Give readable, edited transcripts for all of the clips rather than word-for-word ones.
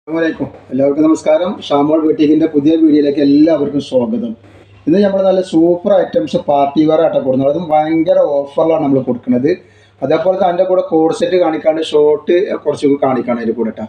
അസ്സലാമലൈക്കും. എല്ലാവർക്കും നമസ്കാരം. ഷാമോൾ ബoutique-ന്റെ പുതിയ വീഡിയോയിലേക്ക് എല്ലാവർക്കും സ്വാഗതം. ഇന്ന് നമ്മൾ നല്ല സൂപ്പർ ഐറ്റംസ് പാർട്ടി വെയർ ആയിട്ട് കൊടുക്കുന്നത്. അതും ഭയങ്കര ഓഫറിലാണ് നമ്മൾ കൊടുക്കുന്നത്. അതേപോലെ തന്നെ അതിൻ്റെ കൂടെ കോഡ് സെറ്റ് കാണിക്കാണ്ട് ഷോർട്ട് കുറച്ച് കാണിക്കാണ് അതിൻ്റെ കൂടെ കേട്ടോ.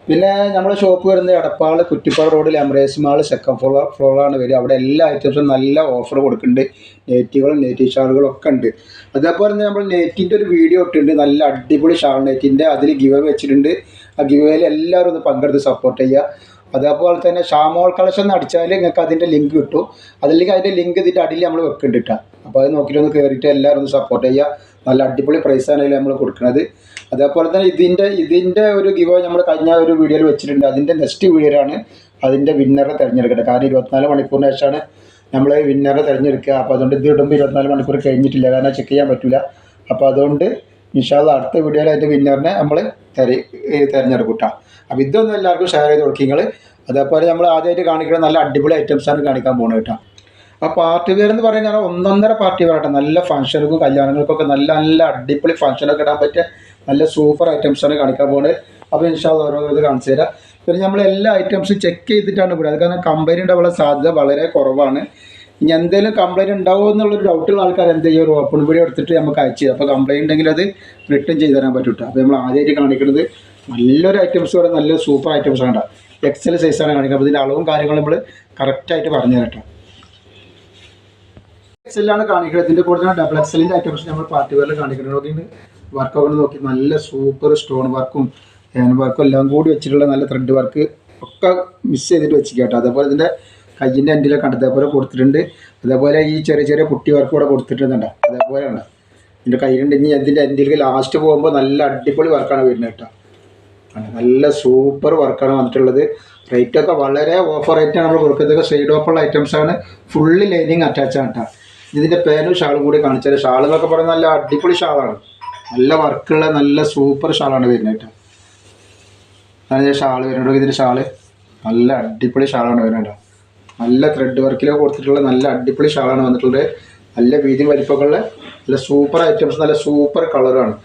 പിന്നെ നമ്മുടെ ഷോപ്പ് വരുന്നത് എടപ്പാൾ കുറ്റിപ്പാറ റോഡിൽ എംറേസ് മാൾ സെക്കൻഡ് ഫ്ലോറാണ് വരിക. അവിടെ എല്ലാ ഐറ്റംസും നല്ല ഓഫർ കൊടുക്കുന്നുണ്ട്. നെറ്റുകളും നെറ്റി ഷാളുകളും ഒക്കെ ഉണ്ട്. അതേപോലെ തന്നെ നമ്മൾ നെറ്റിൻ്റെ ഒരു വീഡിയോ ഇട്ടിട്ടുണ്ട്. നല്ല അടിപൊളി ഷാൾ നെറ്റിൻ്റെ അതിൽ ഗിവ് വെച്ചിട്ടുണ്ട്. ആ ഗിവ് വേയിൽ എല്ലാവരും ഒന്ന് പങ്കെടുത്ത് സപ്പോർട്ട് ചെയ്യുക. അതേപോലെ തന്നെ ഷാമോൾ കളക്ഷൻ അടിച്ചാൽ നിങ്ങൾക്ക് അതിൻ്റെ ലിങ്ക് കിട്ടും. അതല്ലെങ്കിൽ അതിൻ്റെ ലിങ്ക് ഇതിൻ്റെ അടിയിൽ നമ്മൾ വെക്കുന്നുണ്ട് കേട്ടോ. അപ്പോൾ അത് നോക്കിയിട്ട് ഒന്ന് കയറിയിട്ട് എല്ലാവരും ഒന്ന് സപ്പോർട്ട് ചെയ്യുക. നല്ല അടിപൊളി പ്രൈസാണ് നമ്മൾ കൊടുക്കുന്നത്. അതേപോലെ തന്നെ ഇതിൻ്റെ ഒരു ഗിവ് നമ്മൾ കഴിഞ്ഞ ഒരു വീഡിയോയിൽ വെച്ചിട്ടുണ്ട്. അതിൻ്റെ നെക്സ്റ്റ് വീഡിയോയിലാണ് അതിൻ്റെ വിന്നറെ തിരഞ്ഞെടുക്കേണ്ടത്. കാരണം 24 മണിക്കൂറിന് ശേഷമാണ് നമ്മൾ വിന്നറെ തിരഞ്ഞെടുക്കുക. അപ്പോൾ അതുകൊണ്ട് ഇത് ഇടുമ്പോൾ 24 മണിക്കൂർ കഴിഞ്ഞിട്ടില്ല, കാരണം ചെക്ക് ചെയ്യാൻ പറ്റില്ല. അപ്പോൾ അതുകൊണ്ട് ഇൻഷാ അല്ലാഹ് അടുത്ത വീഡിയോയിൽ അതിൻ്റെ വിന്നറിനെ നമ്മൾ തിരഞ്ഞെടുക്കും കേട്ടോ. അപ്പോൾ ഇതൊന്നും എല്ലാവർക്കും ഷെയർ ചെയ്ത് കൊടുക്കുക. അതേപോലെ നമ്മൾ ആദ്യമായിട്ട് കാണിക്കുന്ന നല്ല അടിപൊളി ഐറ്റംസാണ് കാണിക്കാൻ പോകുന്നത് കേട്ടോ. ആ പാർട്ടി വെയർ എന്ന് പറയുന്നത് ഒന്നൊന്നര പാർട്ടി വെയർ ആട്ടോ. നല്ല ഫംഗ്ഷനുക്കും കല്യാണങ്ങൾക്കൊക്കെ നല്ല നല്ല അടിപൊളി ഫംഗ്ഷനൊക്കെ ഇടാൻ പറ്റിയ നല്ല സൂപ്പർ ഐറ്റംസാണ് കാണിക്കാൻ പോകുന്നത്. അപ്പോൾ ഇൻഷാ അല്ലാഹ് ഓരോ ഇത് കാണിച്ചു തരാം. പിന്നെ നമ്മൾ എല്ലാ ഐറ്റംസും ചെക്ക് ചെയ്തിട്ടാണ് കൂടെ. അത് കാരണം കംപ്ലൈൻറ്റ് ഉണ്ടാവാനുള്ള സാധ്യത വളരെ കുറവാണ്. ഇനി എന്തെങ്കിലും കംപ്ലൈൻറ്റ് ഉണ്ടാവുമോ എന്നുള്ളൊരു ഡൗട്ടുള്ള ആൾക്കാർ എന്ത് ചെയ്യും, ഒരു ഓപ്പൺ വീഡിയോ എടുത്തിട്ട് നമുക്ക് അയച്ചു തരും. അപ്പോൾ കംപ്ലൈൻറ്റ് ഉണ്ടെങ്കിൽ അത് റിട്ടേൺ ചെയ്ത് തരാൻ പറ്റും കേട്ടോ. അപ്പോൾ നമ്മൾ ആദ്യമായിട്ട് കാണിക്കുന്നത് നല്ലൊരു ഐറ്റംസ് ഇവിടെ നല്ല സൂപ്പർ ഐറ്റംസ് ആണ്. എക്സൽ സൈസാണ് കാണിക്കുക. അപ്പോൾ ഇതിൻ്റെ അളവും കാര്യങ്ങളും നമ്മൾ കറക്റ്റായിട്ട് പറഞ്ഞു തരാം കേട്ടോ. എക്സലാണ് കാണിക്കുന്നത്. ഇതിൻ്റെ കൂടെ തന്നെ ഡബിൾ എക്സലിൻ്റെ ഐറ്റംസ് നമ്മൾ പാർട്ടി വെയറിൽ കാണിക്കുന്നത്. നോക്കി വർക്കൊക്കെ നോക്കി നല്ല സൂപ്പർ സ്റ്റോൺ വർക്കും ഹാൻഡ് വർക്കും എല്ലാം കൂടി വെച്ചിട്ടുള്ള നല്ല ത്രെഡ് വർക്ക് ഒക്കെ മിക്സ് ചെയ്തിട്ട് വെച്ചിരിക്കുക കേട്ടോ. അതേപോലെ ഇതിൻ്റെ കയ്യിൻ്റെ എൻഡിലൊക്കെ ഉണ്ട്, അതേപോലെ കൊടുത്തിട്ടുണ്ട്. അതേപോലെ ഈ ചെറിയ ചെറിയ പുട്ടി വർക്ക് കൂടെ കൊടുത്തിട്ടുണ്ടോ, അതേപോലെ ഉണ്ട്. ഇതിൻ്റെ കയ്യിലുണ്ട്. ഇനി അതിൻ്റെ എൻഡിലേക്ക് ലാസ്റ്റ് പോകുമ്പോൾ നല്ല അടിപൊളി വർക്കാണ് വരുന്നത് കേട്ടോ. നല്ല സൂപ്പർ വർക്കാണ് വന്നിട്ടുള്ളത്. റേറ്റൊക്കെ വളരെ ഓഫർ റേറ്റാണ് നമ്മൾ കൊടുക്കുന്നത്. സൈഡ് ഓഫുള്ള ഐറ്റംസാണ്. ഫുള്ള് ലൈനിങ് അറ്റാച്ചാണ് കേട്ടോ. ഇതിൻ്റെ പേനും ഷാളും കൂടി കാണിച്ചാൽ ഷാൾ എന്നൊക്കെ പറയുന്നത് നല്ല അടിപൊളി ഷാളാണ്. നല്ല വർക്കുള്ള നല്ല സൂപ്പർ ഷാളാണ് വരുന്നത് കേട്ടോ. അതാണ് ഷാള് വരുന്നുണ്ട്. ഇതിൻ്റെ ഷാള് നല്ല അടിപൊളി ഷാളാണ് വരുന്നത്. നല്ല ത്രെഡ് വർക്കിലൊക്കെ കൊടുത്തിട്ടുള്ള നല്ല അടിപൊളി ഷാളാണ് വന്നിട്ടുള്ളത്. നല്ല വീതി വലിപ്പമുള്ള നല്ല സൂപ്പർ ഐറ്റംസ്, നല്ല സൂപ്പർ കളറാണ്.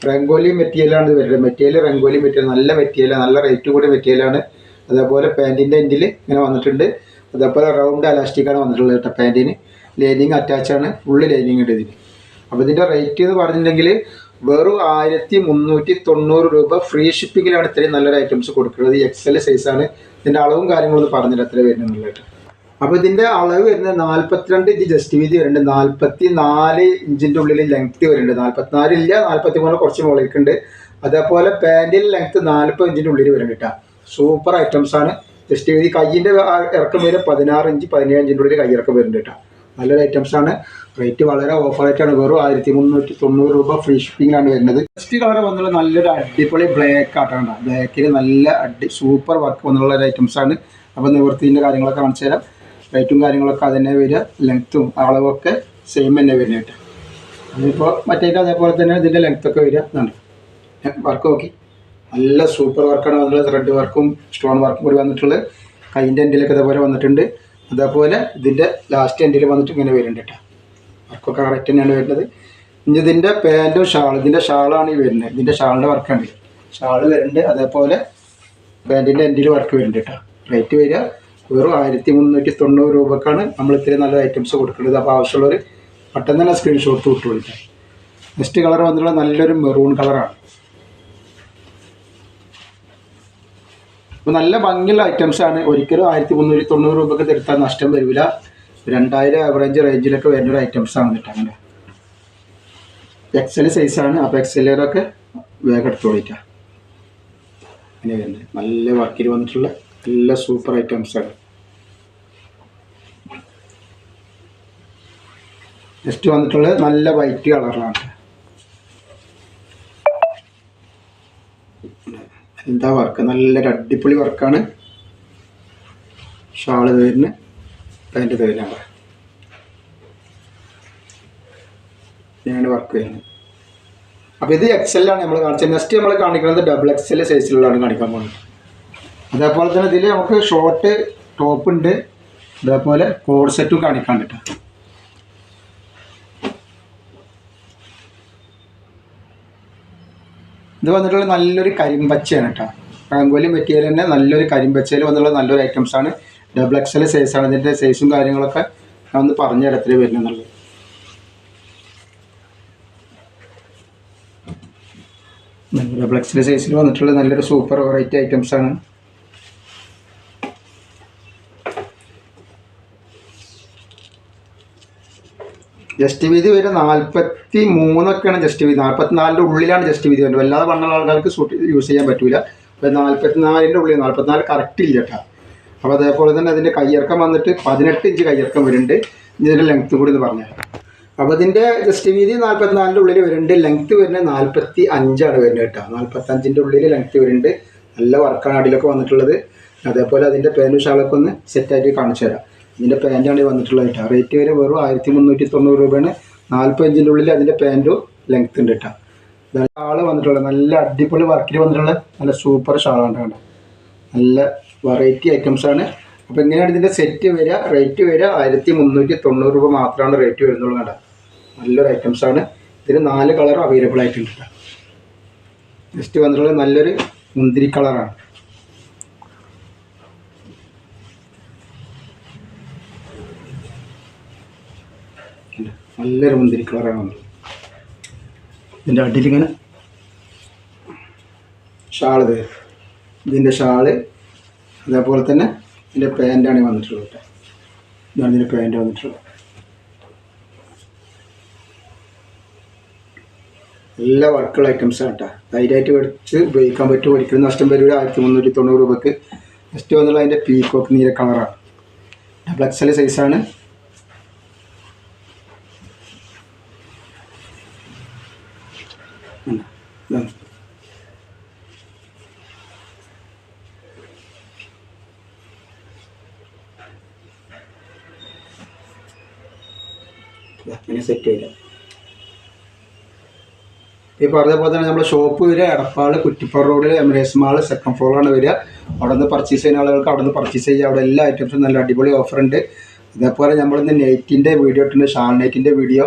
റംഗോലി മെറ്റീരിയലാണ് ഇത് വരുന്നത്. മെറ്റീരിയൽ റംഗോലി മെറ്റീരിയൽ, നല്ല മെറ്റീരിയലാണ്, നല്ല റേറ്റ് കൂടിയ മെറ്റീരിയലാണ്. അതേപോലെ പാൻറ്റിൻ്റെ എൻഡിൽ ഇങ്ങനെ വന്നിട്ടുണ്ട്. അതേപോലെ റൗണ്ട് അലാസ്റ്റിക്കാണ് വന്നിട്ടുള്ളത് കേട്ടോ. പാൻറ്റിന് ലൈനിങ് അറ്റാച്ചാണ്, ഫുള്ള് ലൈനിങ് ഉണ്ട് ഇതിന്. അപ്പോൾ ഇതിൻ്റെ റേറ്റ് എന്ന് പറഞ്ഞിട്ടുണ്ടെങ്കിൽ വെറും 1390 രൂപ. ഫ്രീ ഷിപ്പിങ്ങിലാണ് ഇത്രയും നല്ലൊരു ഐറ്റംസ് കൊടുക്കുന്നത്. എക്സൽ സൈസാണ്. ഇതിൻ്റെ അളവും കാര്യങ്ങളൊന്നും പറഞ്ഞിട്ട് എത്ര വരുന്നുള്ളത് കേട്ടോ. അപ്പോൾ ഇതിൻ്റെ അളവ് വരുന്നത് 42 ഇഞ്ച് ജസ്റ്റ് വീതി വരുന്നുണ്ട്. 44 ഇഞ്ചിൻ്റെ ഉള്ളിൽ ലെങ്ത്ത് വരുന്നുണ്ട്. 44 ഇല്ല, 43 കുറച്ച് മുകളിലേക്കുണ്ട്. അതേപോലെ പാൻറ്റിൽ ലെങ്ത്ത് 40 ഇഞ്ചിൻ്റെ ഉള്ളിൽ വരുന്നുണ്ട് കേട്ടോ. സൂപ്പർ ഐറ്റംസാണ്. ജസ്റ്റ് വീതി കയ്യിൻ്റെ ഇറക്കം വരെ 16 ഇഞ്ച് 17 ഇഞ്ചിൻ്റെ ഉള്ളിൽ കൈ ഇറക്കം വരുന്നുണ്ട് കേട്ടോ. നല്ലൊരു ഐറ്റംസാണ്. റേറ്റ് വളരെ ഓഫർ റേറ്റാണ്. വെറും 1390 രൂപ. ഫ്രീ ഷിപ്പിങ്ങിലാണ് വരുന്നത്. ഫസ്റ്റ് കളർ വന്നുള്ള നല്ലൊരു അടിപൊളി ബ്ലാക്ക് ആട്ടാണ്. ബ്ലാക്കിൽ നല്ല സൂപ്പർ വർക്ക് വന്നുള്ള ഒരു ഐറ്റംസാണ്. അപ്പോൾ നിവൃത്തിൻ്റെ കാര്യങ്ങളൊക്കെ കാണിച്ചു തരാം. റേറ്റും കാര്യങ്ങളൊക്കെ അതന്നെ വരിക. ലെങ്ത്തും അളവൊക്കെ സെയിം തന്നെ വരുന്നത് കേട്ടോ. അതിപ്പോൾ മറ്റേ അതേപോലെ തന്നെ ഇതിൻ്റെ ലെങ്ത്തൊക്കെ വരിക. വർക്ക് നോക്കി നല്ല സൂപ്പർ വർക്കാണ് വന്നിട്ടുള്ളത്. ത്രെഡ് വർക്കും സ്റ്റോൺ വർക്കും കൂടി വന്നിട്ടുള്ളത്. കൈൻ്റെ എൻഡിലൊക്കെ അതേപോലെ വന്നിട്ടുണ്ട്. അതേപോലെ ഇതിൻ്റെ ലാസ്റ്റ് എൻഡിൽ വന്നിട്ട് ഇങ്ങനെ വരുന്നുണ്ട് കേട്ടോ. വർക്കൊക്കെ കറക്റ്റ് തന്നെയാണ് വരുന്നത്. ഇനി ഇതിൻ്റെ പാൻറ്റും ഷാളും, ഇതിൻ്റെ ഷാളാണ് ഈ വരുന്നത്. ഇതിൻ്റെ ഷാളിൻ്റെ വർക്കാണ്, ഷാള് വരുന്നുണ്ട്. അതേപോലെ പാൻറ്റിൻ്റെ എൻഡിൽ വർക്ക് വരുന്നുണ്ട് കേട്ടോ. റേറ്റ് വരിക വെറും 1390 രൂപക്കാണ് നമ്മൾ ഇത്രയും നല്ല ഐറ്റംസ് കൊടുക്കുന്നത്. അപ്പോൾ ആവശ്യമുള്ളവർ പെട്ടെന്ന് തന്നെ സ്ക്രീൻഷോട്ട് വിട്ട് വിളിക്കാം. നെക്സ്റ്റ് കളർ വന്നിട്ടുള്ള നല്ലൊരു മെറൂൺ കളറാണ്. അപ്പോൾ നല്ല ഭംഗിയുള്ള ഐറ്റംസാണ്. ഒരിക്കലും 1390 രൂപക്ക് തരുത്താൻ നഷ്ടം വരില്ല. 2000 ആവറേജ് റേഞ്ചിലൊക്കെ വരുന്നൊരു ഐറ്റംസാണ് കേട്ടോ. അങ്ങനെ എക്സൽ സൈസാണ്. അപ്പോൾ എക്സലൊക്കെ വേഗം എടുത്തോളിക്കാം. അങ്ങനെ വരുന്നത് നല്ല വർക്കിൽ വന്നിട്ടുള്ള നല്ല സൂപ്പർ ഐറ്റംസാണ്. നെക്സ്റ്റ് വന്നിട്ടുള്ളത് നല്ല വൈറ്റ് കളറാണ്. എന്താ വർക്ക്, നല്ലൊരു അടിപൊളി വർക്കാണ്. ഷാള് തരുന്ന പാൻറ്റ് തരുന്നതാണ്. ഇങ്ങനെയാണ് വർക്ക് വരുന്നത്. അപ്പോൾ ഇത് എക്സലാണ് നമ്മൾ കാണിച്ചത്. നെക്സ്റ്റ് നമ്മൾ കാണിക്കുന്നത് ഡബിൾ എക്സൽ സൈസിലുള്ളതാണ് കാണിക്കാൻ പോകുന്നത്. അതേപോലെ തന്നെ ഇതിൽ നമുക്ക് ഷോർട്ട് ടോപ്പ് ഉണ്ട്. അതേപോലെ കോഡ് സെറ്റും കാണിക്കാൻ കേട്ടോ. ഇത് വന്നിട്ടുള്ള നല്ലൊരു കരിമ്പച്ചയാണ് കേട്ടോ. റാങ്കോലി മെറ്റീരിയൽ തന്നെ നല്ലൊരു കരിമ്പച്ചയിൽ വന്നുള്ള നല്ലൊരു ഐറ്റംസാണ്. ഡബിൾ എക്സൽ സൈസാണ്. ഇതിൻ്റെ സൈസും കാര്യങ്ങളൊക്കെ ഞാൻ ഒന്ന് പറഞ്ഞുതരാം എത്ര വരുന്നുള്ളത്. ഡബിൾ എക്സൽ സൈസിൽ വന്നിട്ടുള്ള നല്ലൊരു സൂപ്പർ വെറൈറ്റി ഐറ്റംസാണ്. ജസ്റ്റ് വീതി വരെ 43ഒക്കെയാണ് ജസ്റ്റ് വീതി. 44ൻ്റെ ഉള്ളിലാണ് ജസ്റ്റ് വീതി വരുന്നത്. വല്ലാതെ വണ്ണുള്ള ആൾക്കാർക്ക് യൂസ് ചെയ്യാൻ പറ്റില്ല. അപ്പോൾ 44ൻ്റെ ഉള്ളിൽ 44 കറക്റ്റ് ഇല്ല കേട്ടോ. അപ്പോൾ അതേപോലെ തന്നെ അതിൻ്റെ കയ്യിറക്കം വന്നിട്ട് 18 ഇഞ്ച് കയ്യിറക്കം വരുന്നുണ്ട്. ഇതിൻ്റെ ലെങ്ത്ത് കൂടി എന്ന് പറഞ്ഞാൽ, അപ്പോൾ ഇതിൻ്റെ ജസ്റ്റ് വീതി 44ൻ്റെ ഉള്ളിൽ വരുന്നുണ്ട്. ലെങ്ത്ത് വരുന്നത് 45 വരുന്നത് കേട്ടോ. 45ൻ്റെ ഉള്ളിൽ ലെങ്ത്ത് വരുന്നുണ്ട്. നല്ല വർക്കാണ് അടിയിലൊക്കെ വന്നിട്ടുള്ളത്. അതേപോലെ അതിൻ്റെ പാൻറ്റും ഷാളൊക്കെ ഒന്ന് സെറ്റായിട്ട് കാണിച്ചു തരാം. ഇതിൻ്റെ പാൻറ്റാണ് വന്നിട്ടുള്ളത് കേട്ടോ. റേറ്റ് വരെ വെറും 1390 രൂപയാണ്. 40 ഇഞ്ചിൻ്റെ ഉള്ളിൽ അതിൻ്റെ പാൻറ്റും ലെങ്ത്ത് ഉണ്ട് കേട്ടോ. ഷാള് വന്നിട്ടുള്ളത് നല്ല അടിപൊളി വർക്കിൽ വന്നിട്ടുള്ള നല്ല സൂപ്പർ ഷാളാണ് കേട്ടോ. നല്ല വെറൈറ്റി ഐറ്റംസാണ്. അപ്പോൾ എങ്ങനെയാണ് ഇതിൻ്റെ സെറ്റ് വരിക? റേറ്റ് വരിക 1390 രൂപ മാത്രമാണ് റേറ്റ് വരുന്നുള്ളൂ കേട്ടോ. നല്ലൊരു ഐറ്റംസാണ്. ഇതിന് 4 കളർ അവൈലബിൾ ആയിട്ടുണ്ട് കേട്ടോ. ജസ്റ്റ് വന്നിട്ടുള്ളത് നല്ലൊരു മുന്തിരി കളറാണ്. നല്ലൊരു മുന്തിരി കളറാണ് വന്നത്. ഇതിൻ്റെ അടിയിലിങ്ങനെ ഷാള് തരും. ഇതിൻ്റെ ഷാള് അതേപോലെ തന്നെ ഇതിൻ്റെ പാൻറ്റാണ് വന്നിട്ടുള്ളത് കേട്ടോ. ഇതാണ് ഇതിൻ്റെ പാൻറ്റ് വന്നിട്ടുള്ളത്. എല്ലാ വർക്കുള്ള ഐറ്റംസാണ് കേട്ടോ. ധൈര്യമായിട്ട് മേടിച്ച് ഉപയോഗിക്കാൻ പറ്റും. ഒരിക്കലും നഷ്ടം വരില്ല. 1390 രൂപക്ക്. ജസ്റ്റ് വന്നുള്ള അതിൻ്റെ പീക്കോക്ക് നീല കളറാണ്. ഡബിൾ എക്സൽ സൈസാണ്. ഇങ്ങനെ സെറ്റ് ചെയ്യില്ല. ഈ പറഞ്ഞ പോലെ തന്നെ നമ്മുടെ ഷോപ്പ് വരിക എടപ്പാൾ കുറ്റിപ്പാറ റോഡിൽ എമിറേറ്റ്സ് മാൾ സെക്കൻഡ് ഫ്ലോറിലാണ് വരിക. അവിടെ നിന്ന് പർച്ചേസ് ചെയ്യുന്ന ആളുകൾക്ക് അവിടെ നിന്ന് പർച്ചേസ് ചെയ്യുക. അവിടെ എല്ലാ ഐറ്റംസും നല്ല അടിപൊളി ഓഫറുണ്ട്. അതേപോലെ നമ്മളിന്ന് നെയ്റ്റിൻ്റെ വീഡിയോ ഇട്ടുണ്ട്, ഷാൾ നെയ്റ്റിൻ്റെ വീഡിയോ.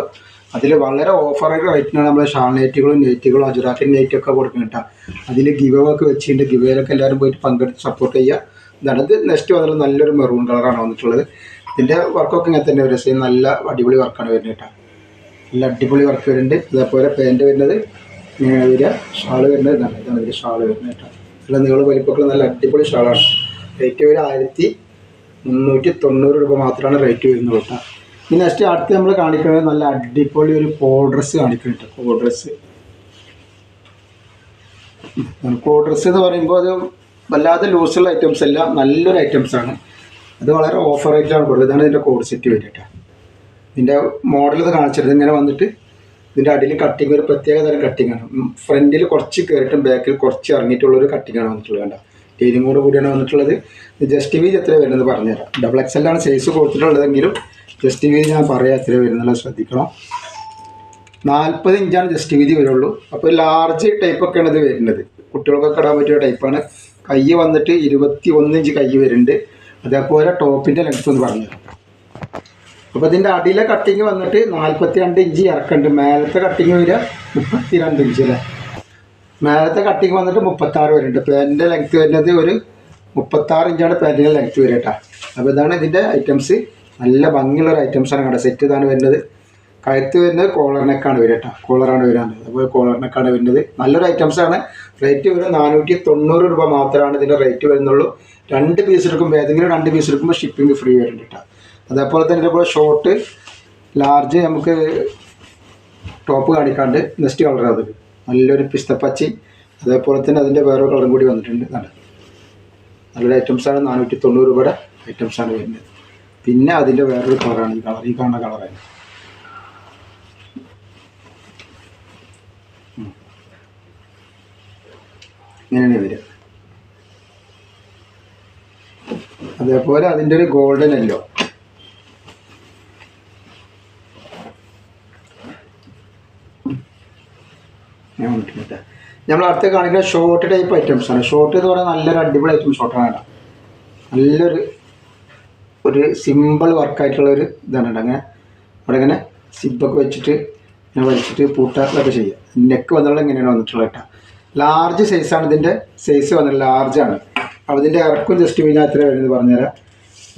അതിൽ വളരെ ഓഫറായിട്ട് റേറ്റിനാണ് നമ്മൾ ഷാൾ നെയ്റ്റുകളും നെയ്റ്റുകളും അജുറാക്കിൻ നെയ്റ്റൊക്കെ കൊടുക്കുന്നത് കേട്ടോ. അതിൽ ഗിവൊക്കെ വെച്ചിട്ടുണ്ട്. ഗിവയിലൊക്കെ എല്ലാവരും പോയിട്ട് പങ്കെടുത്ത് സപ്പോർട്ട് ചെയ്യുക. ഇതാണ് ഇത്. നെക്സ്റ്റ് വന്നിട്ട് നല്ലൊരു മെറൂൺ കളറാണ് വന്നിട്ടുള്ളത്. ഇതിൻ്റെ വർക്കൊക്കെ ഇങ്ങനെ തന്നെ വരും. നല്ല അടിപൊളി വർക്കാണ് വരുന്നത് കേട്ടോ. നല്ല അടിപൊളി വർക്ക് വരുന്നുണ്ട്. അതേപോലെ പാൻറ്റ് വരുന്നത് ഇങ്ങനെ വരിക. ഷാള് വരുന്നത് ഇതാണ്. ഇതാണ് ഇതിൻ്റെ ഷാള് വരുന്നത് കേട്ടോ. നല്ല നീളം വലിപ്പമൊക്കെ നല്ല അടിപൊളി ഷാളാണ്. റേറ്റ് വരെ 1390 രൂപ മാത്രമാണ് റേറ്റ് വരുന്നത് കേട്ടോ. ഇനി നെക്സ്റ്റ് അടുത്ത് നമ്മൾ കാണിക്കുന്നത് നല്ല അടിപൊളി ഒരു കോഡ് ഡ്രസ്സ് കാണിക്കുന്നുണ്ട്. കോഡ് ഡ്രസ്സ് എന്ന് പറയുമ്പോൾ അത് വല്ലാതെ ലൂസുള്ള ഐറ്റംസ് അല്ല, നല്ലൊരു ഐറ്റംസാണ്. അത് വളരെ ഓഫർ റേറ്റിലാണ് കൊടുത്തത്. ഇതാണ് ഇതിൻ്റെ കോഡ് സെറ്റ് വരിക. ഇതിൻ്റെ മോഡൽ ഇത് കാണിച്ചിട്ട് ഇങ്ങനെ വന്നിട്ട് ഇതിൻ്റെ അടിയിൽ കട്ടിങ് ഒരു പ്രത്യേക തരം കട്ടിങ്ങാണ്. ഫ്രണ്ടിൽ കുറച്ച് കയറിയിട്ടും ബാക്കിൽ കുറച്ച് ഇറങ്ങിയിട്ടുള്ളൊരു കട്ടിങ്ങാണ് വന്നിട്ടുള്ളത്. കണ്ട ടീലും കൂടിയാണ് വന്നിട്ടുള്ളത്. ജസ്റ്റ് വീതി എത്ര വരുന്നത് പറഞ്ഞുതരാം. ഡബിൾ എക്സലാണ് സൈസ് കൊടുത്തിട്ടുള്ളതെങ്കിലും ജസ്റ്റ് വീതി ഞാൻ പറയാം എത്ര വരുന്നുള്ളത് ശ്രദ്ധിക്കണം. 40 ഇഞ്ചാണ് ജസ്റ്റ് വീതി വരുള്ളൂ. അപ്പോൾ ലാർജ് ടൈപ്പൊക്കെയാണ് ഇത് വരുന്നത്. കുട്ടികൾക്കൊക്കെ ഇടാൻ പറ്റിയ ടൈപ്പാണ്. കൈ വന്നിട്ട് 21 ഇഞ്ച് കൈ വരുന്നുണ്ട്. അതേപോലെ ടോപ്പിൻ്റെ ലെങ്ത്ത് ഒന്ന് പറഞ്ഞുതരാം. അപ്പോൾ ഇതിൻ്റെ അടിയിലെ കട്ടിങ് വന്നിട്ട് 42 ഇഞ്ച് ഇറക്കുന്നുണ്ട്. മേലത്തെ കട്ടിങ് വരിക 32 ഇഞ്ച് അല്ലേ. മേലത്തെ കട്ടിങ് വന്നിട്ട് 36 വരുന്നുണ്ട്. പാൻറ്റിൻ്റെ ലെങ്ത്ത് വരുന്നത് ഒരു 36 ഇഞ്ചാണ് പാൻറ്റിൻ്റെ ലെങ്ത്ത് വരിക കേട്ടോ. അപ്പോൾ ഇതാണ് ഇതിൻ്റെ ഐറ്റംസ്. നല്ല ഭംഗിയുള്ളൊരു ഐറ്റംസാണ് കേട്ടോ. സെറ്റ് ഇതാണ് വരുന്നത്. കഴുത്ത് വരുന്നത് കോളർ നെക്കാണ് വരിക കേട്ടോ. കോളറാണ് വരാറുണ്ട്. അതുപോലെ കോളർ നെക്കാണ് വരുന്നത്. നല്ലൊരു ഐറ്റംസാണ്. റേറ്റ് വരുന്നത് 490 രൂപ മാത്രമാണ് ഇതിൻ്റെ റേറ്റ് വരുന്നുള്ളൂ. 2 പീസ് എടുക്കുമ്പോൾ ഏതെങ്കിലും 2 പീസ് എടുക്കുമ്പോൾ ഷിപ്പിംഗ് ഫ്രീ വരുന്നുണ്ട് കേട്ടോ. അതേപോലെ തന്നെ ഇതേപോലെ ഷോർട്ട് ലാർജ് നമുക്ക് ടോപ്പ് കാണിക്കാണ്ട് നെക്സ്റ്റ് കളർ അത് നല്ലൊരു പിസ്തപ്പച്ചി. അതേപോലെ തന്നെ അതിൻ്റെ വേറെ കളറും കൂടി വന്നിട്ടുണ്ട്. നല്ലൊരു ഐറ്റംസാണ്. 490 രൂപയുടെ ഐറ്റംസാണ് വരുന്നത്. പിന്നെ അതിൻ്റെ വേറൊരു കളറാണ് ഈ കളർ. ഈ കാണുന്ന കളറാണ്. ഇങ്ങനെയാണ് വരിക. അതേപോലെ അതിൻ്റെ ഒരു ഗോൾഡൻ യെല്ലോ. നമ്മൾ അടുത്ത് കാണിക്കുന്ന ഷോർട്ട് ടൈപ്പ് ഐറ്റംസാണ്. ഷോർട്ട് എന്ന് പറയുന്നത് നല്ലൊരു അടിപൊളി ഐറ്റം ഷോർട്ടാണ്. നല്ലൊരു സിമ്പിൾ വർക്കായിട്ടുള്ളൊരു ഇതാണ്. അങ്ങനെ അവിടെ ഇങ്ങനെ സിബൊക്കെ വെച്ചിട്ട് ഇങ്ങനെ വലിച്ചിട്ട് പൂട്ടൊക്കെ ചെയ്യുക. നെക്ക് വന്നുള്ള ഇങ്ങനെയാണ് വന്നിട്ടുള്ളത് കേട്ടോ. ലാർജ് സൈസാണ് ഇതിൻ്റെ സൈസ് വന്നത്, ലാർജാണ്. അപ്പോൾ ഇതിൻ്റെ ഇറക്കം ജസ്റ്റ് വീതി എത്ര വരുന്നത് പറഞ്ഞുതരാം.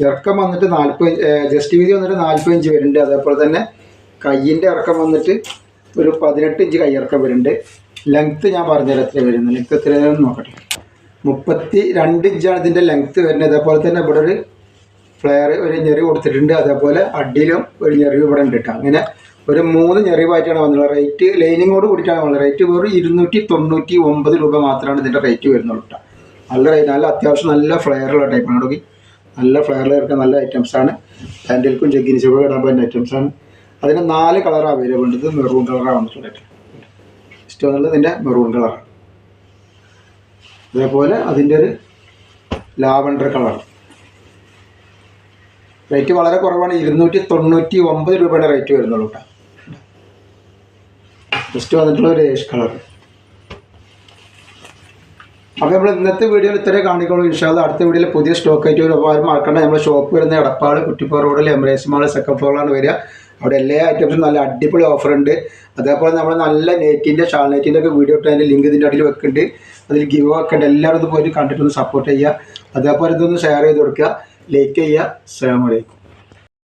ഇറക്കം വന്നിട്ട് 40, ജസ്റ്റ് വീതി വന്നിട്ട് 40 ഇഞ്ച് വരുന്നുണ്ട്. അതേപോലെ തന്നെ കയ്യിൻ്റെ ഇറക്കം വന്നിട്ട് ഒരു 18 ഇഞ്ച് കൈയിറക്കം വരുന്നുണ്ട്. ലെങ്ത്ത് ഞാൻ പറഞ്ഞുതരാം എത്ര വരുന്നത്. ലെങ്ത്ത് എത്രയാണെന്ന് നോക്കട്ടെ. 32 ഇഞ്ചാണ് ഇതിൻ്റെ ലെങ്ത്ത് വരുന്നത്. അതേപോലെ തന്നെ ഇവിടെ ഒരു ഫ്ലെയർ ഒരു ഞെറിവ് കൊടുത്തിട്ടുണ്ട്. അതേപോലെ അടിയിലും ഒരു ഞെറിവ് ഇവിടെ ഉണ്ട് കേട്ടോ. അങ്ങനെ ഒരു 3 ഞെറിവായിട്ടാണ് വന്നുള്ളത്. റേറ്റ് ലൈനിങ്ങോട് കൂടിയിട്ടാണ് വന്നത്. റേറ്റ് വെറും 299 രൂപ മാത്രമാണ് ഇതിൻ്റെ റേറ്റ് വരുന്നുള്ളൂ കേട്ടോ. നല്ല റേറ്റ്, നല്ല അത്യാവശ്യം നല്ല ഫ്ലെയറുള്ള ടൈപ്പാണ്. നോക്കി നല്ല ഫ്ലെയറിൽ എടുക്കാൻ നല്ല ഐറ്റംസാണ്. പാൻറ്റിൽക്കും ജഗ്ഗിൻസും ഇടാൻ പറ്റുന്ന ഐറ്റംസാണ്. അതിന് 4 കളർ അവൈലബിൾ ഉണ്ട്. ഇത് മെറൂൺ കളറാണ് വന്നിട്ടുള്ളത്. ഇഷ്ടം എന്നുള്ളത് ഇതിൻ്റെ മെറൂൺ കളറാണ്. അതേപോലെ അതിൻ്റെ ഒരു ലാവൻഡർ കളർ. റേറ്റ് വളരെ കുറവാണ്. 299 രൂപയുടെ റേറ്റ് വരുന്നുള്ളൂ കേട്ടോ. ജസ്റ്റ് വന്നിട്ടുള്ള ഒരു ഏഷ് കളർ. അപ്പോൾ നമ്മൾ ഇന്നത്തെ വീഡിയോയിൽ ഇത്രേ കാണിക്കുള്ളൂ. ഇൻഷാ അല്ലാഹ് അടുത്ത വീഡിയോയിൽ പുതിയ സ്റ്റോക്ക് ആയിട്ട് വരും. അപ്പോൾ ആരും മറക്കണ്ട, നമ്മുടെ ഷോപ്പ് വരുന്ന എടപ്പാൾ കുറ്റിപ്പുറ റോഡിൽ എംബ്രേസ് മാൾ സെക്കൻഡ് ഫ്ലോറിലാണ് വരിക. അവിടെ എല്ലാ ഐറ്റംസും നല്ല അടിപൊളി ഓഫർ ഉണ്ട്. അതേപോലെ നമ്മൾ നല്ല നെറ്റിൻ്റെ ഷാൾ നെറ്റിൻ്റെ ഒക്കെ വീഡിയോ ഇട്ട് അതിൻ്റെ ലിങ്ക് ഇതിൻ്റെ അടിയിൽ വെക്കുന്നുണ്ട്. അതിൽ ഗിവ് ഒക്കെ ഉണ്ട്. എല്ലാവരും ഇത് പോയിട്ട് കണ്ടിട്ടൊന്ന് സപ്പോർട്ട് ചെയ്യുക. അതേപോലെ ഇതൊന്ന് ഷെയർ ചെയ്ത് കൊടുക്കുക, ലൈക്ക് ചെയ്യുക. അസ്സലാമു അലൈക്കും.